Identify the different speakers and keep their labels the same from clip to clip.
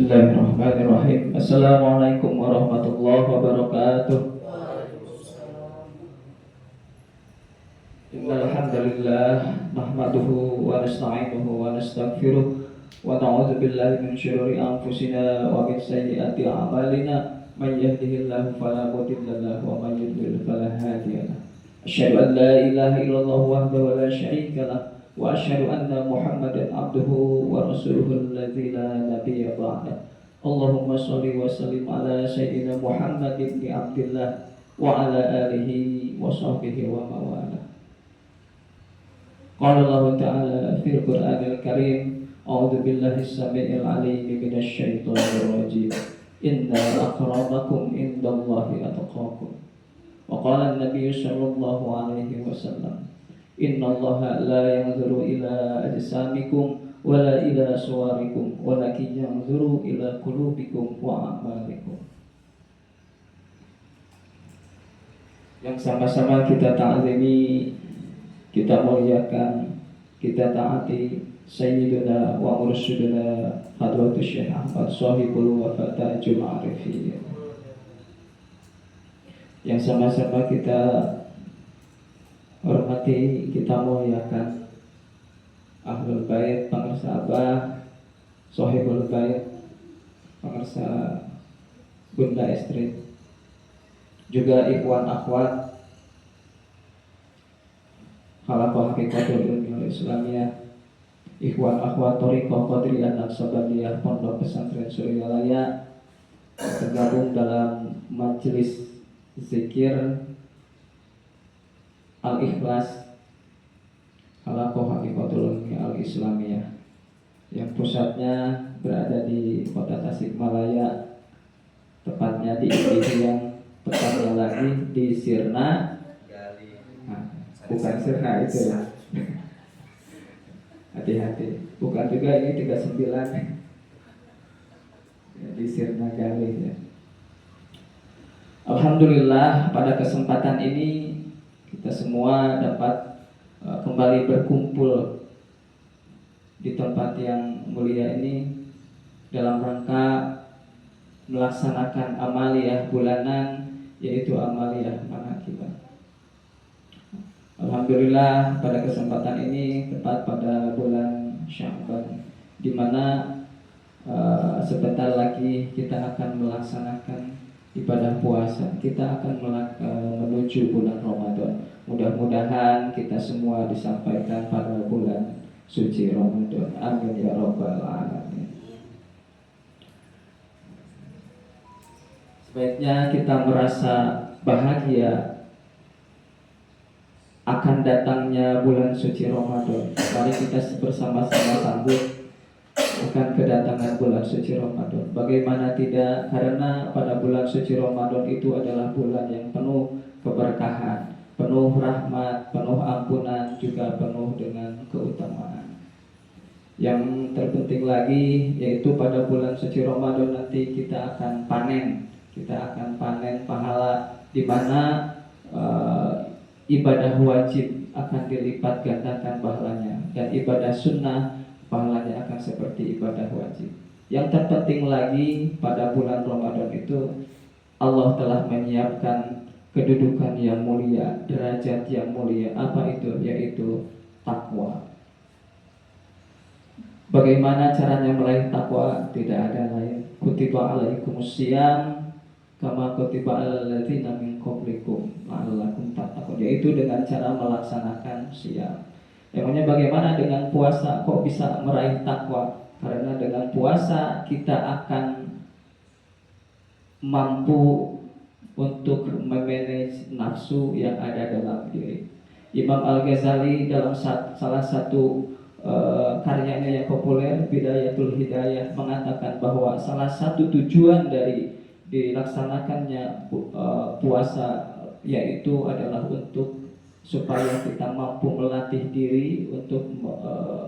Speaker 1: Bismillahirrahmanirrahim. Assalamualaikum warahmatullahi wabarakatuh. Innal hamdalillah nahmaduhu wa nasta'inuhu wa nastaghfiruh wa na'udzu billahi min syururi anfusina wa min sayyiati a'malina. May yahdihillahu fala mudilla lahu wa may yudlil fala hadiya lahu. Asyhadu an la ilaha illallah wahdahu la syarika lahu wa asyhadu anna Muhammadan abduhu wa rasuluhu alladzi la nabiyya ba'dah. Allahumma shalli wa sallim ala sayyidina Muhammad ibn Abdillah wa ala alihi wa sahbihi wa mawala. Qala Allah ta'ala fil Qur'anil Karim, a'udzu billahi as-sami'il 'alim minasy syaithanir rajim. Inna akramakum indallahi atqakum. Wa qala an-nabiy sallallahu alaihi wasallam, Inna allaha la yanzuru ila ajsamikum wala ila suwarikum walakin yanzuru ila qulubikum wa a'malikum. Yang sama-sama kita ta'zimi, kita muliakan, kita taati Sayyiduna wa Mursyiduna Hadratus Syekh Ahmad Shahibul Wafatajul Arifin. Yang sama-sama kita hormati, kita muliakan Ahlul Bait, pengarsa Abah, Sohibul Bait, pengarsa Bunda Estri, juga ikhwan akhwat Khalaqah Hakikatul Ilmiah Islamiyah, ikhwan akhwat Thariqah Qadiriyah Naqsabandiyah Pondok Pesantren Suryalaya, tergabung dalam majelis zikir Al-Ikhlas Khalaqah Hakikatul Ilmiah Al-Islamiyah yang pusatnya berada di kota Tasikmalaya, tepatnya di yang tepatnya lagi di Sirna. Nah, bukan Sirna itu ya. Hati-hati, bukan juga ini 39 ya, di Sirna Galih ya. Alhamdulillah pada kesempatan ini kita semua dapat kembali berkumpul di tempat yang mulia ini dalam rangka melaksanakan amaliyah bulanan, yaitu amaliyah manakibah. Alhamdulillah pada kesempatan ini tepat pada bulan Sya'ban, di mana sebentar lagi kita akan melaksanakan ibadah puasa. Kita akan menuju bulan Ramadan. Mudah-mudahan kita semua disampaikan pada bulan suci Ramadan. Amin ya rabbal alamin. Sebaiknya kita merasa bahagia akan datangnya bulan suci Ramadan. Mari kita bersama-sama sambut akan kedatangan bulan suci Ramadan. Bagaimana tidak, karena pada bulan suci Ramadan itu adalah bulan yang penuh keberkahan, penuh rahmat, penuh ampunan, juga penuh dengan keutamaan. Yang terpenting lagi yaitu pada bulan suci Ramadan nanti kita akan panen. Kita akan panen pahala, di mana ibadah wajib akan dilipat gandakan pahalanya, dan ibadah sunnah pahalanya akan seperti ibadah wajib. Yang terpenting lagi pada bulan Ramadan itu Allah telah menyiapkan kedudukan yang mulia, derajat yang mulia. Apa itu? Yaitu takwa. Bagaimana caranya meraih takwa? Tidak ada lain. Kutiba alaikumusiyam kama kutiba alal ladzina min qablikum la'allakum tattaqun, yaitu dengan cara melaksanakan siam. Emangnya bagaimana dengan puasa kok bisa meraih takwa? Karena dengan puasa kita akan mampu untuk memanage nafsu yang ada dalam diri. Imam Al-Ghazali dalam salah satu karyanya yang populer, Bidayatul Hidayah, mengatakan bahwa salah satu tujuan dari dilaksanakannya puasa yaitu adalah untuk supaya kita mampu melatih diri untuk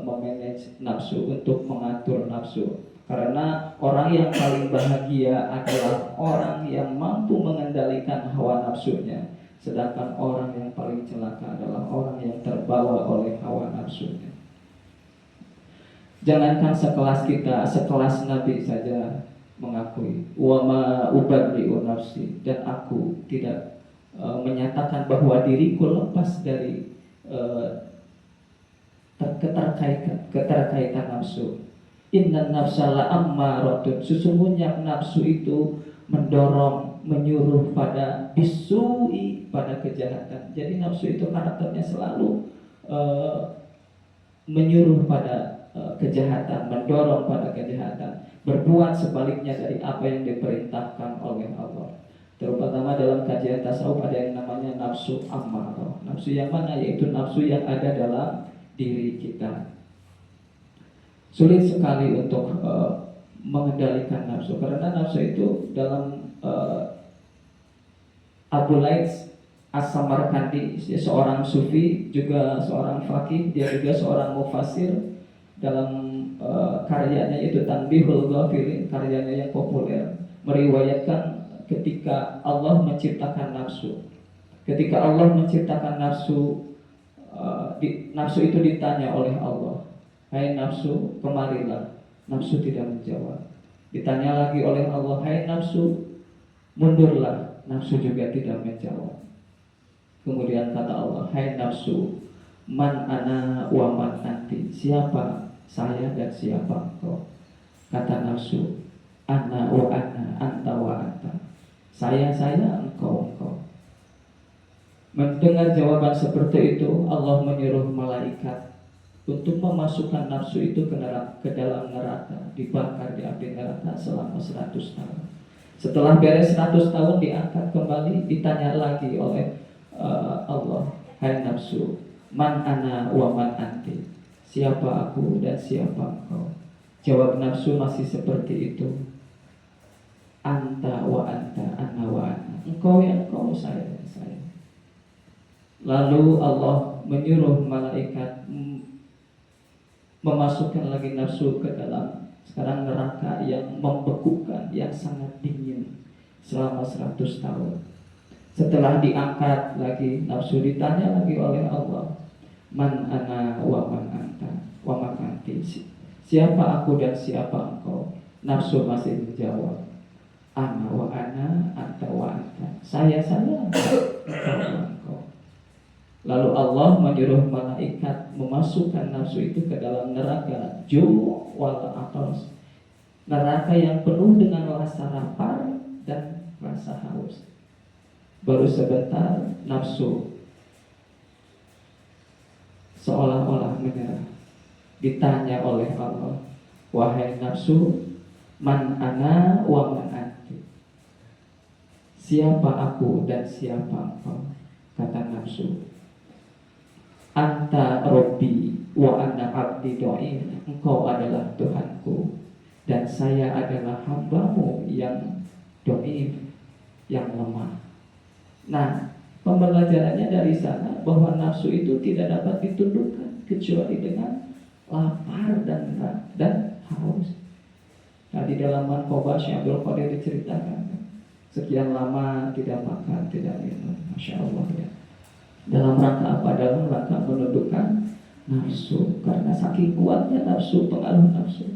Speaker 1: memanage nafsu, untuk mengatur nafsu. Karena orang yang paling bahagia adalah orang yang mampu mengendalikan hawa nafsunya, sedangkan orang yang paling celaka adalah orang yang terbawa oleh hawa nafsunya. Jangankan sekelas kita, sekelas Nabi saja mengakui wa ma ubarri'u nafsi, dan aku tidak menyatakan bahwa diriku lepas dari keterkaitan nafsu. Innan nafsa la'ammaratun, sesungguhnya nafsu itu mendorong, menyuruh pada bisui, pada kejahatan. Jadi nafsu itu karakternya selalu menyuruh pada kejahatan, mendorong pada kejahatan, berbuat sebaliknya dari apa yang diperintahkan oleh Allah. Terutama dalam kajian tasawuf ada yang namanya nafsu ammarah. Nafsu yang mana? Yaitu nafsu yang ada dalam diri kita. Sulit sekali untuk mengendalikan nafsu, karena nafsu itu dalam Abu Laits As-Samarkandi, seorang sufi, juga seorang faqih, dia juga seorang mufassir. Dalam karyanya itu Tanbihul Ghafilin, karyanya yang populer, meriwayatkan ketika Allah menciptakan nafsu. Ketika Allah menciptakan nafsu, nafsu itu ditanya oleh Allah, "Hai nafsu, kemarilah." Nafsu tidak menjawab. Ditanya lagi oleh Allah, "Hai nafsu, mundurlah." Nafsu juga tidak menjawab. Kemudian kata Allah, "Hai nafsu, man ana wa man anti." Siapa saya dan siapa engkau? Kata nafsu, "Ana wa ana, anta wa anta." Saya, engkau, engkau. Mendengar jawaban seperti itu, Allah menyuruh malaikat untuk memasukkan nafsu itu ke dalam neraka, dibakar di api neraka selama 100 tahun. Setelah beres 100 tahun, diangkat kembali, ditanya lagi oleh Allah, "Hai nafsu, man ana wa man anti." Siapa aku dan siapa engkau? Jawab nafsu masih seperti itu. "Anta wa anta, ana wa ana." Engkau yang engkau, saya yang saya. Lalu Allah menyuruh malaikat memasukkan lagi nafsu ke dalam sekarang neraka yang membekukan, yang sangat dingin selama 100 tahun. Setelah diangkat lagi nafsu, ditanya lagi oleh Allah, "Man ana wa man anta wa man anti." Siapa aku dan siapa engkau? Nafsu masih menjawab, "Ana wa ana, anta wa anta." Saya, engkau. Lalu Allah menyuruh malaikat memasukkan nafsu itu ke dalam neraka ju' wal atas, neraka yang penuh dengan rasa lapar dan rasa haus. Baru sebentar nafsu seolah-olah menyerah. Ditanya oleh Allah, "Wahai nafsu, man ana wa man anti." Siapa aku dan siapa engkau? Kata nafsu, "Anta Robbi wa ana abdi do'if." Engkau adalah Tuhanku dan saya adalah hambamu yang do'if, yang lemah. Nah, pembelajarannya dari sana bahwa nafsu itu tidak dapat ditundukkan kecuali dengan lapar dan haus. Nah, di dalam Manqobah Syekh Abdul Qadir diceritakan, sekian lama tidak makan, tidak minum, Masya Allah ya. Dalam rangka apa? Dalam rangka menundukkan nafsu, karena saking kuatnya nafsu, pengaruh nafsu.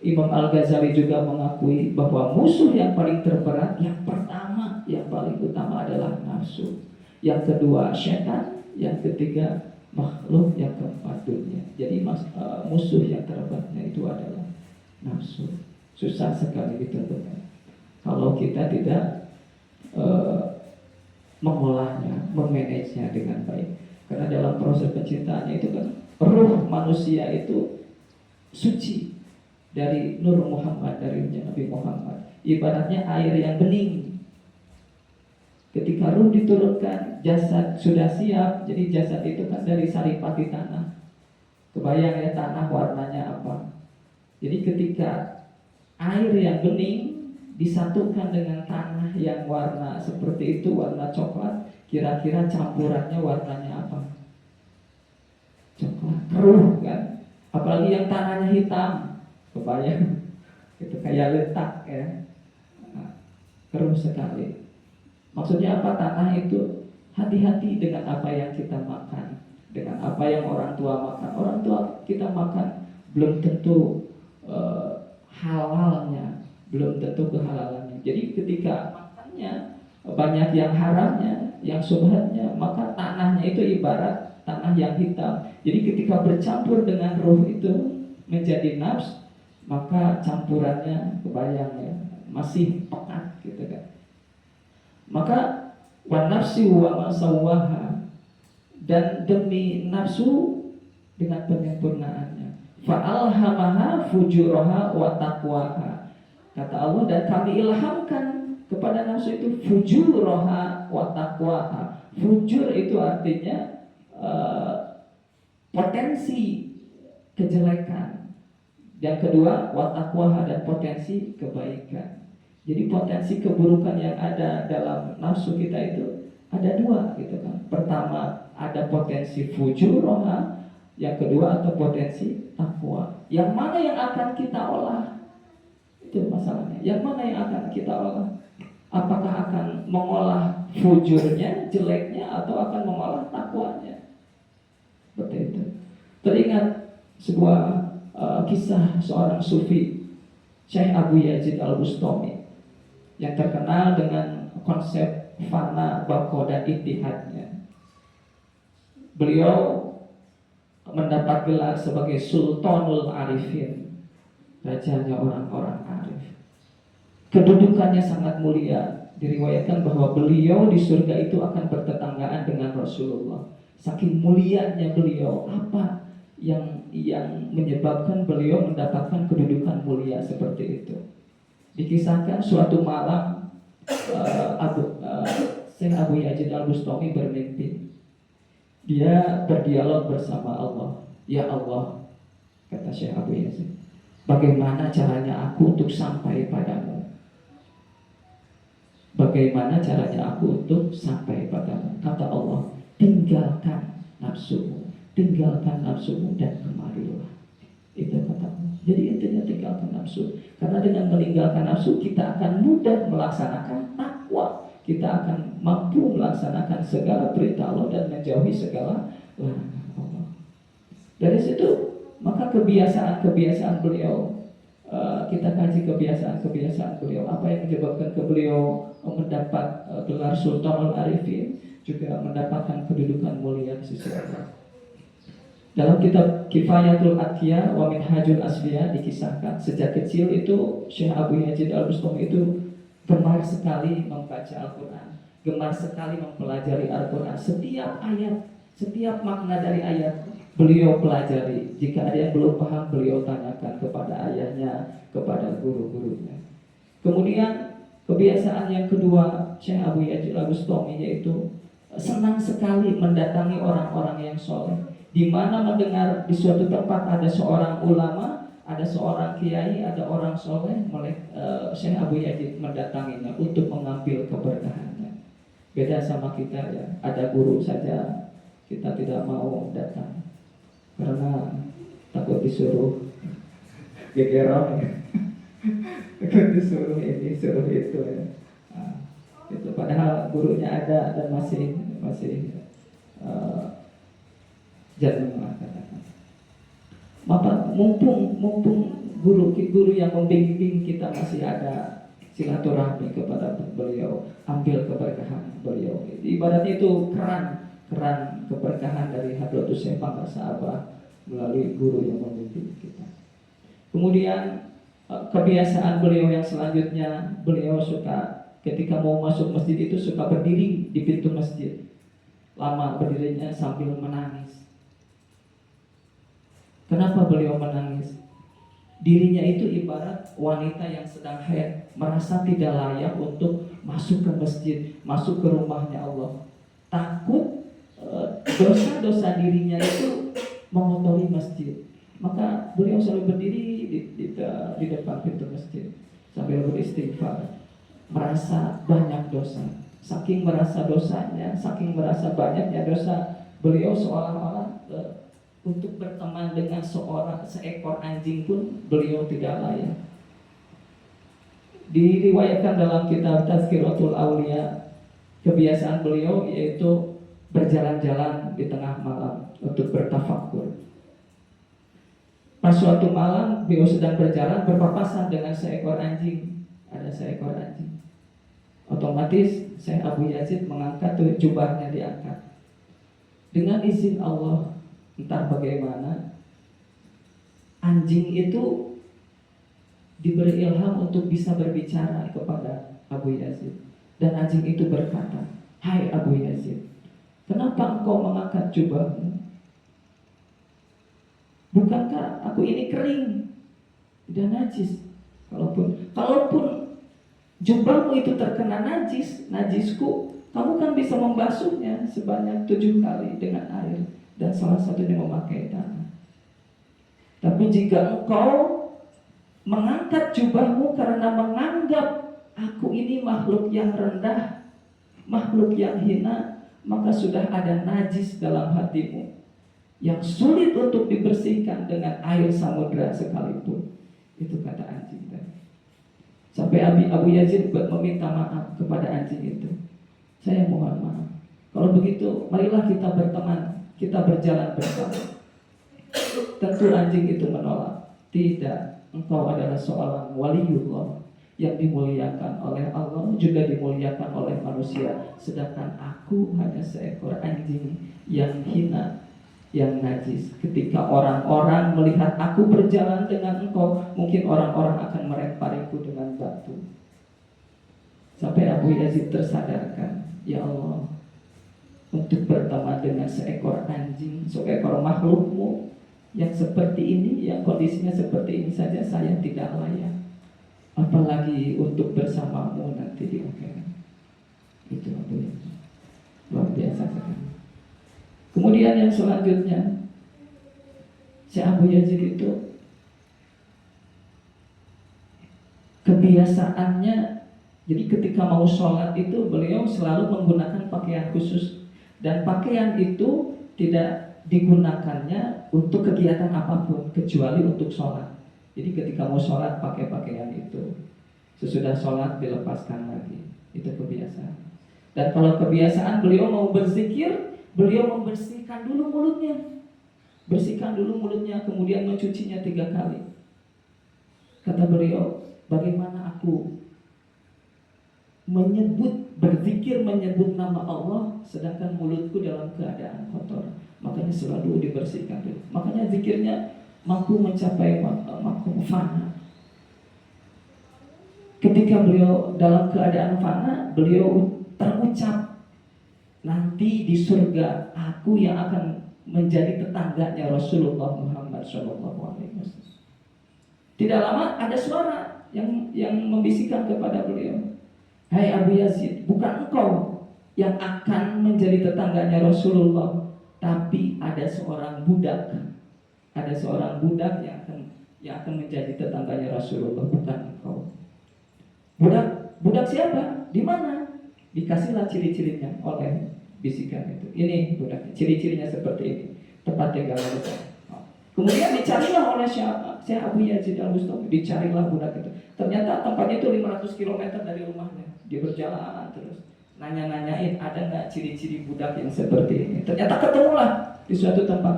Speaker 1: Imam Al-Ghazali juga mengakui bahwa musuh yang paling terberat, yang pertama, yang paling utama adalah nafsu. Yang kedua syaitan, yang ketiga makhluk, yang keempat dunia. Jadi musuh yang terberatnya itu adalah nafsu. Susah sekali ditentukan kalau kita tidak mengolahnya, memanagenya dengan baik. Karena dalam proses pencintaannya itu kan ruh manusia itu suci dari Nur Muhammad, dari Nabi Muhammad. Ibaratnya air yang bening. Ketika ruh diturunkan, jasad sudah siap. Jadi jasad itu kan dari saripati tanah. Kebayang ya tanah warnanya apa. Jadi ketika air yang bening disatukan dengan tanah yang warna seperti itu, warna coklat, kira-kira campurannya warnanya apa? Coklat, keruh kan? Apalagi yang tanahnya hitam, kebayang itu kayak letak ya, keruh sekali. Maksudnya apa? Tanah itu hati-hati dengan apa yang kita makan, dengan apa yang orang tua makan. Orang tua kita makan belum tentu halalnya, belum tentu kehalalannya. Jadi ketika makannya banyak yang haramnya, yang subhatnya, maka tanahnya itu ibarat tanah yang hitam. Jadi ketika bercampur dengan ruh itu menjadi nafs, maka campurannya kebayang ya, masih pekat gitu kan. Maka wa nafsi wa ma sawwaha, dan demi nafsu dengan penyempurnaannya, fa'alhamaha fujuraha wa taqwaha. Kata Allah, dan kami ilhamkan kepada nafsu itu fujuraha wa taqwaha. Fujur itu artinya potensi kejelekan. Yang kedua, wa taqwaha, dan potensi kebaikan. Jadi potensi keburukan yang ada dalam nafsu kita itu ada dua gitu kan. Pertama ada potensi fujuraha, yang kedua atau potensi takwa. Yang mana yang akan kita olah? Itu masalahnya. Yang mana yang akan kita olah? Apakah akan mengolah fujurnya, jeleknya, atau akan mengolah takwanya? Seperti itu. Teringat sebuah kisah seorang sufi, Syekh Abu Yazid Al-Bustami, yang terkenal dengan konsep fana, baqo, dan ittihadnya. Beliau mendapat gelar sebagai Sultanul Arifin, rajanya orang-orang arif. Kedudukannya sangat mulia. Diriwayatkan bahwa beliau di surga itu akan bertetanggaan dengan Rasulullah. Saking mulianya beliau, apa yang menyebabkan beliau mendapatkan kedudukan mulia seperti itu? Dikisahkan suatu malam Syekh Abu Yazid Al-Bustami bermimpi. Dia berdialog bersama Allah. Ya Allah, kata Syekh Abu Yazid, bagaimana caranya aku untuk sampai padamu? Bagaimana caranya aku untuk sampai padamu? Kata Allah, tinggalkan nafsumu, tinggalkan nafsumu dan kemarilah. Itu kata Allah. Jadi intinya tinggalkan nafsu. Karena dengan meninggalkan nafsu kita akan mudah melaksanakan takwa. Kita akan mampu melaksanakan segala perintah Allah dan menjauhi segala larangan Allah. Dari situ maka kebiasaan beliau, kita kaji kebiasaan beliau. Apa yang menyebabkan beliau mendapat gelar Sultanul Arifin, juga mendapatkan kedudukan mulia di sisi Allah. Dalam kitab Kifayatul Atqiya wa Minhajul Asfiya dikisahkan sejak kecil itu Syekh Abu Yazid Al-Bustami itu gemar sekali membaca Al-Quran, gemar sekali mempelajari Al-Quran. Setiap ayat, setiap makna dari ayat beliau pelajari. Jika ada yang belum paham, beliau tanyakan kepada ayahnya, kepada guru-gurunya. Kemudian kebiasaan yang kedua Syekh Abu Yazid Al-Bustami yaitu senang sekali mendatangi orang-orang yang soleh. Di mana mendengar di suatu tempat ada seorang ulama, ada seorang kiai, ada orang soleh, Syekh Abu Yazid mendatanginya untuk mengambil keberkahannya. Beda sama kita ya, ada guru saja kita tidak mau datang karena takut disuruh gegeran ya. Takut disuruh ini, suruh itu ya. Nah, itu padahal gurunya ada dan masih jangan mengatakan. Maka mumpung guru yang membimbing kita masih ada, silaturahmi kepada beliau, ambil keberkahan beliau. Ibaratnya itu keran keberkahan dari Hadratus Syekh Bangka Saabah melalui guru yang membimbing kita. Kemudian kebiasaan beliau yang selanjutnya, beliau suka ketika mau masuk masjid itu suka berdiri di pintu masjid. Lama berdirinya sambil menangis. Kenapa beliau menangis? Dirinya itu ibarat wanita yang sedang haid, merasa tidak layak untuk masuk ke masjid, masuk ke rumahnya Allah. Takut dosa-dosa dirinya itu mengotori masjid. Maka beliau selalu berdiri di depan pintu masjid sambil beristighfar. Merasa banyak dosa. Saking merasa dosanya, saking merasa banyaknya dosa, beliau seolah-olah untuk berteman dengan seekor anjing pun beliau tidak layak. Diriwayatkan dalam kitab Tazkiratul Aulia, kebiasaan beliau yaitu berjalan-jalan di tengah malam untuk bertafakur. Pas suatu malam beliau sedang berjalan berpapasan dengan seekor anjing. Ada seekor anjing. Otomatis Syekh Abu Yazid mengangkat tuh jubahnya, diangkat. Dengan izin Allah, entah bagaimana, anjing itu diberi ilham untuk bisa berbicara kepada Abu Yazid. Dan anjing itu berkata, "Hai Abu Yazid, kenapa engkau mengangkat jubahmu? Bukankah aku ini kering dan najis? Kalaupun jubahmu itu terkena najisku, kamu kan bisa membasuhnya sebanyak 7 kali dengan air, dan salah satunya memakai tanah. Tapi jika engkau mengangkat jubahmu karena menganggap aku ini makhluk yang rendah, makhluk yang hina, maka sudah ada najis dalam hatimu yang sulit untuk dibersihkan dengan air samudra sekalipun." Itu kata anjing tadi. Sampai Abu Yazid meminta maaf kepada anjing itu. "Saya mohon maaf. Kalau begitu, marilah kita berteman, kita berjalan bersama." Tentu anjing itu menolak. "Tidak, engkau adalah seorang waliullah yang dimuliakan oleh Allah, juga dimuliakan oleh manusia. Sedangkan aku hanya seekor anjing yang hina, yang najis. Ketika orang-orang melihat aku berjalan dengan engkau, mungkin orang-orang akan melempariku dengan batu." Sampai Abu Yazid tersadarkan, ya Allah, untuk berteman dengan seekor anjing, seekor makhlukmu yang seperti ini, yang kondisinya seperti ini saja saya tidak layak, apalagi untuk bersamamu nanti di akhirat. Itu Abu Yazid, luar biasa sekali. Kemudian yang selanjutnya, Syekh Abu Yazid itu kebiasaannya, jadi ketika mau sholat itu beliau selalu menggunakan pakaian khusus. Dan pakaian itu tidak digunakannya untuk kegiatan apapun kecuali untuk sholat. Jadi ketika mau sholat pakai pakaian itu, sesudah sholat dilepaskan lagi. Itu kebiasaan. Dan kalau kebiasaan beliau mau berzikir, beliau membersihkan dulu mulutnya. Bersihkan dulu mulutnya, kemudian mencucinya 3 kali. Kata beliau, bagaimana aku berzikir menyebut nama Allah sedangkan mulutku dalam keadaan kotor. Makanya selalu dibersihkan dulu. Makanya zikirnya mampu mencapai makom fana. Ketika beliau dalam keadaan fana, beliau terucap, nanti di surga aku yang akan menjadi tetangganya Rasulullah Muhammad SAW. Tidak lama ada suara yang membisikkan kepada beliau, "Hai Abu Yazid, bukan engkau yang akan menjadi tetangganya Rasulullah, tapi ada seorang budak. Ada seorang budak yang akan menjadi tetangganya Rasulullah, bukan engkau." Budak siapa? Di mana? Dikasihlah ciri-cirinya oleh bisikan itu. Ini budak, ciri-cirinya seperti ini. Tempat tinggalnya di sana. Kemudian dicarilah oleh Syekh Abu Yazid Al-Bustami, dicarilah budak itu. Ternyata tempatnya itu 500 km dari rumahnya. Dia berjalan terus, nanya-nanyain ada nggak ciri-ciri budak yang seperti ini. Ternyata ketemulah di suatu tempat.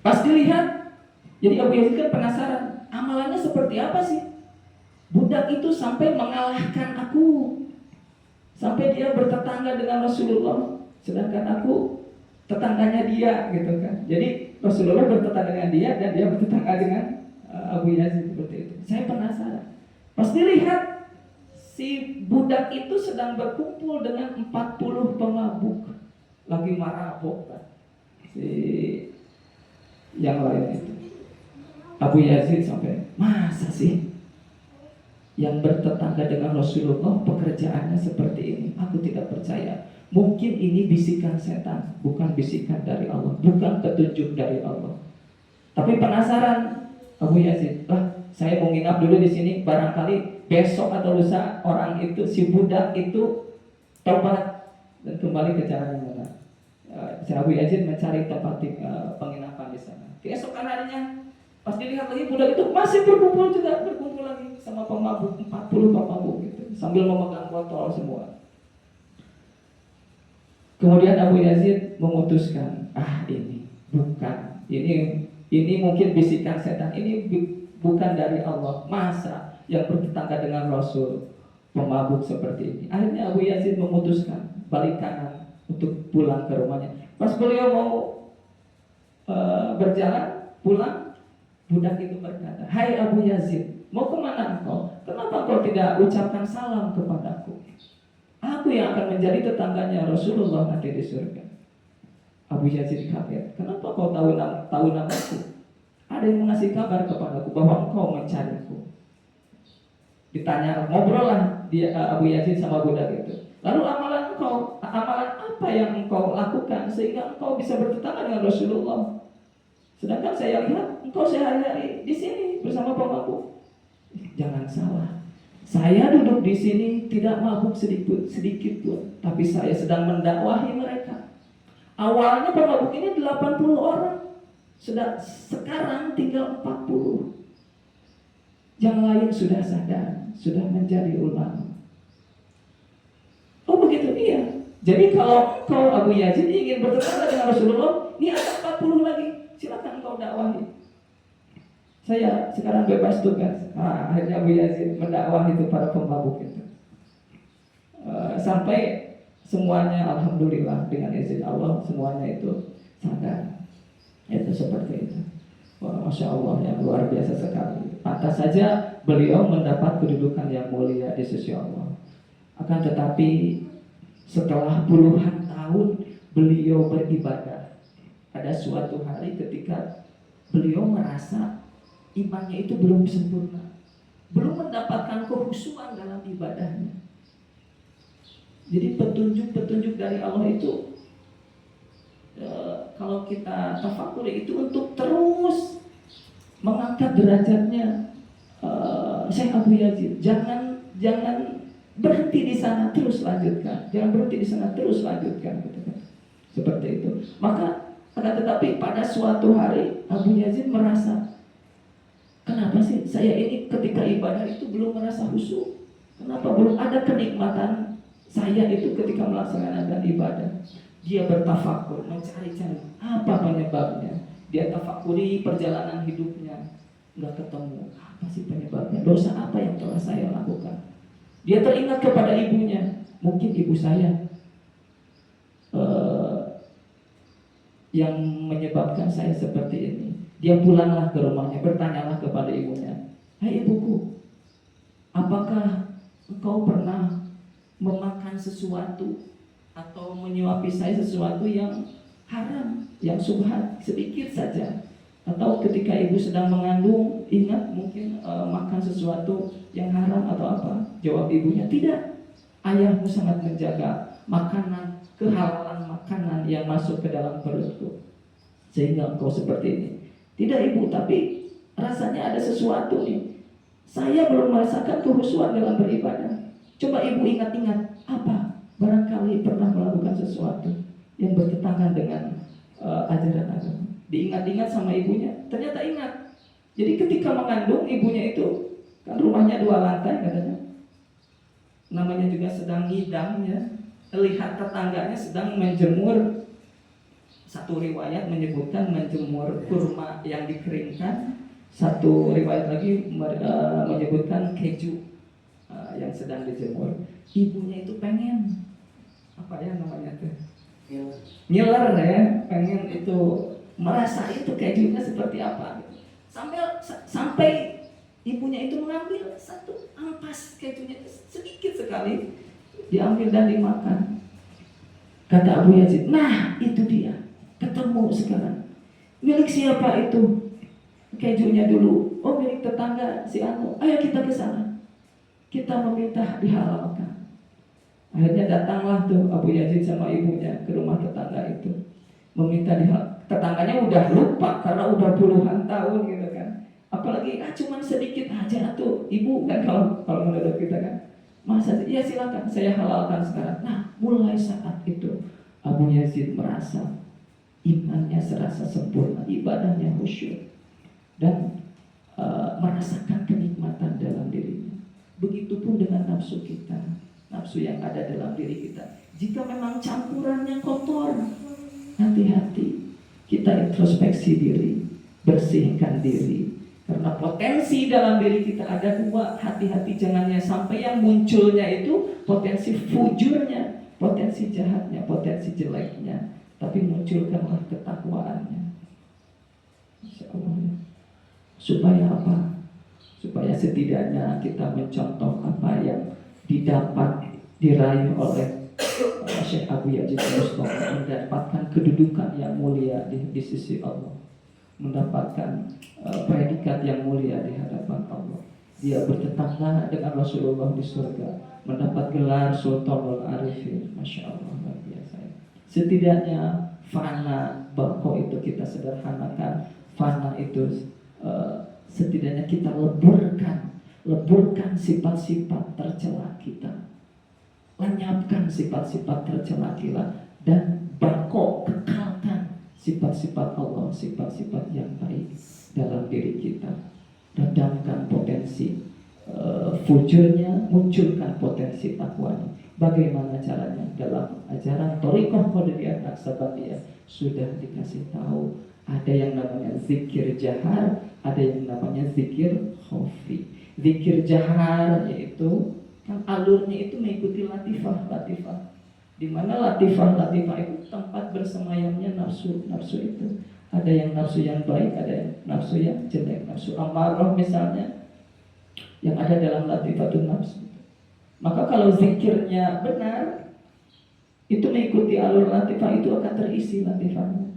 Speaker 1: Pas dilihat, jadi Abu Yazid kan penasaran, amalannya seperti apa sih? Budak itu sampai mengalahkan aku, sampai dia bertetangga dengan Rasulullah, sedangkan aku tetangganya dia, gitu kan. Jadi Rasulullah bertetangga dengan dia dan dia bertetangga dengan Abu Yazid, seperti itu. Saya penasaran. Pas dilihat, si budak itu sedang berkumpul dengan 40 pemabuk, lagi mabuk kan. Si yang lain itu, Abu Yazid sampai, masa sih yang bertetangga dengan Rasulullah pekerjaannya seperti ini? Aku tidak percaya. Mungkin ini bisikan setan, bukan bisikan dari Allah, bukan petunjuk dari Allah. Tapi penasaran Abu Yazid, saya mau nginap dulu di sini, barangkali besok atau lusa orang itu, si budak itu tobat dan kembali ke jalan yang benar. Abu Yazid mencari tempat penginapan di sana. Keesokan harinya, pas dilihat lagi budak itu masih berkumpul lagi sama pemabuk, 40 pemabuk gitu, sambil memegang botol semua. Kemudian Abu Yazid memutuskan, ini bukan, ini Ini mungkin bisikan setan, ini bukan dari Allah. Masa yang bertetangga dengan Rasul pemabuk seperti ini? Akhirnya Abu Yazid memutuskan balik kanan untuk pulang ke rumahnya. Pas beliau mau berjalan pulang, budak itu berkata, "Hai Abu Yazid, mau kemana engkau? Kenapa kau tidak ucapkan salam kepadaku? Aku yang akan menjadi tetangganya Rasulullah nanti di surga." Abu Yazid kaget. "Kenapa kau tahu namaku? Ada yang mengasih kabar kepadaku bahwa engkau mencariku." Ditanya, ngobrol lah dia Abu Yazid sama budak itu. "Lalu amalan apa yang engkau lakukan sehingga engkau bisa bertetangga dengan Rasulullah? Sedangkan saya lihat engkau sehari-hari di sini bersama pemabuk." "Jangan salah. Saya duduk di sini tidak mabuk sedikit pun, tapi saya sedang mendakwahi mereka. Awalnya pemabuk ini 80 orang, sekarang tinggal 40. Yang lain sudah sadar, sudah menjadi ulama." "Oh begitu?" "Iya. Jadi kalau engkau Abu Yazid ingin bertetangga dengan Rasulullah, ini ada 40 lagi, silakan engkau dakwahi. Saya sekarang bebas tugas." Akhirnya Abu Yazid mendakwah itu para pemabuk itu. Sampai semuanya alhamdulillah dengan izin Allah semuanya itu sadar. Itu seperti itu. Masya Allah, yang luar biasa sekali. Pantas saja beliau mendapat kedudukan yang mulia di sisi Allah. Akan tetapi setelah puluhan tahun beliau beribadah, ada suatu hari ketika beliau merasa imannya itu belum sempurna, belum mendapatkan kekhusyuan dalam ibadahnya. Jadi petunjuk-petunjuk dari Allah itu kalau kita tafakuri itu untuk terus mengangkat derajatnya Syekh Abu Yazid. Jangan berhenti di sana, terus lanjutkan. Jangan berhenti di sana, terus lanjutkan. Gitu kan. Seperti itu. Maka tetapi pada suatu hari Abu Yazid merasa, kenapa sih saya ini ketika ibadah itu belum merasa khusyuk? Kenapa belum ada kenikmatan saya itu ketika melaksanakan ibadah? Dia bertafakur, mencari-cari apa penyebabnya. Dia tafakuri perjalanan hidupnya, nggak ketemu. Apa sih penyebabnya? Dosa apa yang telah saya lakukan? Dia teringat kepada ibunya. Mungkin ibu saya yang menyebabkan saya seperti ini. Dia pulanglah ke rumahnya, bertanyalah kepada ibunya, "Hai ibuku, apakah engkau pernah memakan sesuatu atau menyuapi saya sesuatu yang haram, yang subhat sedikit saja? Atau ketika ibu sedang mengandung ingat mungkin makan sesuatu yang haram atau apa?" Jawab ibunya, "Tidak. Ayahmu sangat menjaga makanan, kehalalan makanan yang masuk ke dalam perutku sehingga engkau seperti ini." "Tidak ibu, tapi rasanya ada sesuatu nih. Saya belum merasakan kehusuan dalam beribadah." Coba ibu ingat-ingat, apa? Barangkali pernah melakukan sesuatu yang bertentangan dengan ajaran agama. Diingat-ingat sama ibunya, ternyata ingat. Jadi ketika mengandung ibunya itu, kan rumahnya 2 lantai katanya. Namanya juga sedang ngidam ya. Lihat tetangganya sedang menjemur. Satu riwayat menyebutkan menjemur kurma yang dikeringkan. Satu riwayat lagi menyebutkan keju yang sedang dijemur. Ibunya itu pengen apa ya namanya tuh? Ngiler ya, pengen itu merasa itu kejunya seperti apa. Sampai ibunya itu mengambil satu ampas kejunya sedikit sekali, diambil dan dimakan. Kata Abu Yazid, "Nah itu dia, ketemu sekarang. Milik siapa itu kejunya dulu? Oh milik tetangga si Anu. Ayo kita ke sana. Kita meminta dihalalkan." Akhirnya datanglah tuh Abu Yazid sama ibunya ke rumah tetangga itu, meminta dihalalkan. Tetangganya udah lupa karena udah puluhan tahun gitu kan. Apalagi cuman sedikit aja tuh ibu kan, kalau menurut kita kan. Masa ya silakan saya halalkan sekarang. Nah mulai saat itu Abu Yazid merasa imannya serasa sempurna, ibadahnya khusyuk dan merasakan kenikmatan dalam dirinya. Begitupun dengan nafsu kita, nafsu yang ada dalam diri kita. Jika memang campurannya kotor, hati-hati, kita introspeksi diri. bersihkan diri. Karena potensi dalam diri kita ada dua, hati-hati jangannya sampai yang munculnya itu potensi fujurnya, potensi jahatnya, potensi jeleknya, tapi munculkanlah ketakwaannya. Insya Allah. Supaya apa? Supaya setidaknya kita mencontoh apa yang didapat diraih oleh Syekh Abu Yazid Bustami, mendapatkan kedudukan yang mulia di sisi Allah, mendapatkan predikat yang mulia di hadapan Allah. Dia bertetangga dengan Rasulullah di surga, mendapat gelar Sultanul Arifin. Masya Allah, luar biasa. Setidaknya fana bako itu kita sederhanakan, fana itu setidaknya kita leburkan sifat-sifat tercela kita, lenyapkan sifat-sifat tercela kita, dan bako kekalkan sifat-sifat Allah, sifat-sifat yang baik dalam diri kita. Redamkan potensi fujurnya, munculkan potensi takwanya. Bagaimana caranya? Dalam ajaran Thariqah Qadiriyah Naqsabandiyah sudah dikasih tahu. Ada yang namanya zikir jahar, ada yang namanya zikir khafi. Zikir jahar yaitu kan alurnya itu mengikuti latifah, di mana latifah itu tempat bersemayamnya nafsu itu. Ada yang nafsu yang baik, ada yang nafsu yang jelek, nafsu amarah misalnya yang ada dalam latifatun nafsu. Maka kalau zikirnya benar, itu mengikuti alur latifah, itu akan terisi latifahnya.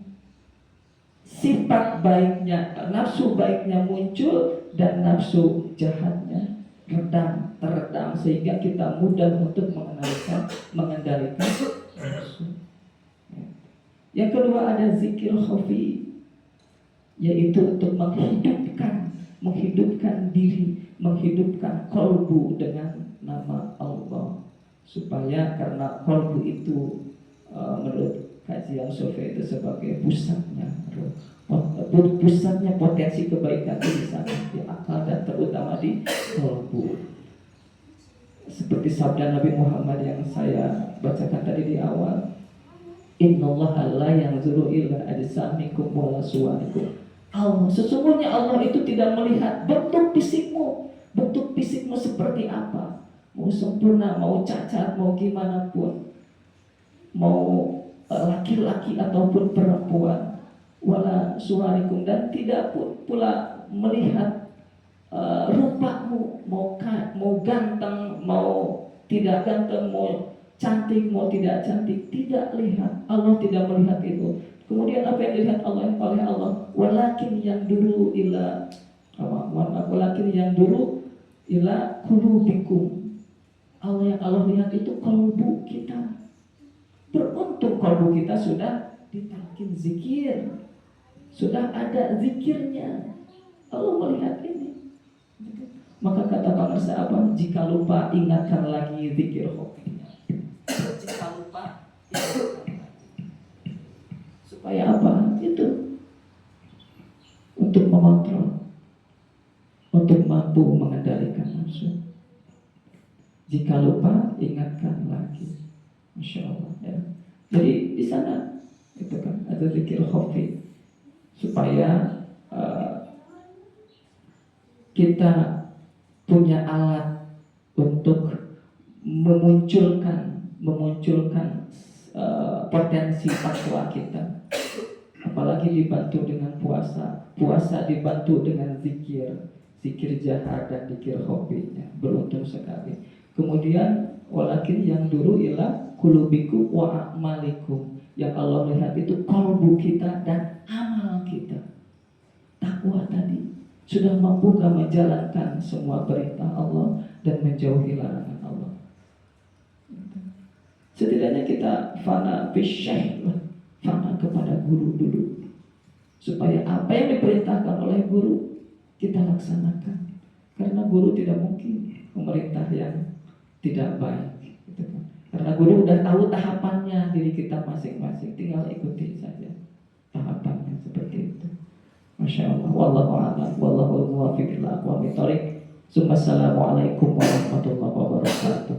Speaker 1: Sifat baiknya, nafsu baiknya muncul dan nafsu jahatnya teredam sehingga kita mudah untuk mengendalikan nafsu. Yang kedua ada zikir khafi, yaitu untuk menghidupkan diri, menghidupkan qalbu dengan nama Allah, supaya karena qalbu itu menurut kajian Sofi itu sebagai pusatnya potensi kebaikan di sana, di akal dan terutama di qalbu. Seperti sabda Nabi Muhammad yang saya bacakan tadi di awal, innallaha la yanzuru ila ajsamikum wala suwarikum. Sesungguhnya Allah itu tidak melihat bentuk fisikmu seperti apa, mau sempurna, mau cacat, mau gimana pun, mau laki-laki ataupun perempuan, wala suwarikum, dan tidak pun pula melihat rupamu, mau ganteng, mau tidak ganteng, mau cantik, mau tidak cantik, tidak lihat. Allah tidak melihat itu. Kemudian apa yang dilihat oleh Allah? Walakin yang dulu ila qulubikum. Allah lihat itu qalbu kita. Beruntung kalbu kita sudah ditalkin zikir, sudah ada zikirnya. Allah melihat ini. Maka kata bangsa apa? Jika lupa ingatkan lagi zikir hobinya. Jika lupa ingatkan lagi. Supaya apa? Itu untuk mengontrol, untuk mampu mengendalikan nafsu. Jika lupa ingatkan lagi. Masya Allah ya. Jadi di sana itu kan ada zikir khafi, supaya kita punya alat untuk memunculkan potensi takwa kita. Apalagi dibantu dengan puasa dibantu dengan zikir jahar dan zikir khafinya, beruntung sekali. Kemudian walakin yang dulu ialah qulubikum wa a'malikum. Yang Allah lihat itu qalbu kita dan amal kita. Takwa tadi sudah mampu menjalankan semua perintah Allah dan menjauhi larangan Allah. Setidaknya kita fana bisyekh, fana kepada guru dulu, supaya apa yang diperintahkan oleh guru kita laksanakan. Karena guru tidak mungkin memerintah yang tidak baik, gitu kan. Karena guru udah tahu tahapannya diri kita masing-masing, tinggal ikuti saja tahapannya seperti itu. Masya Allah. Wallahu a'lam. Wallahu muwaffiq ila aqwamit thoriq. Assalamualaikum warahmatullahi wabarakatuh.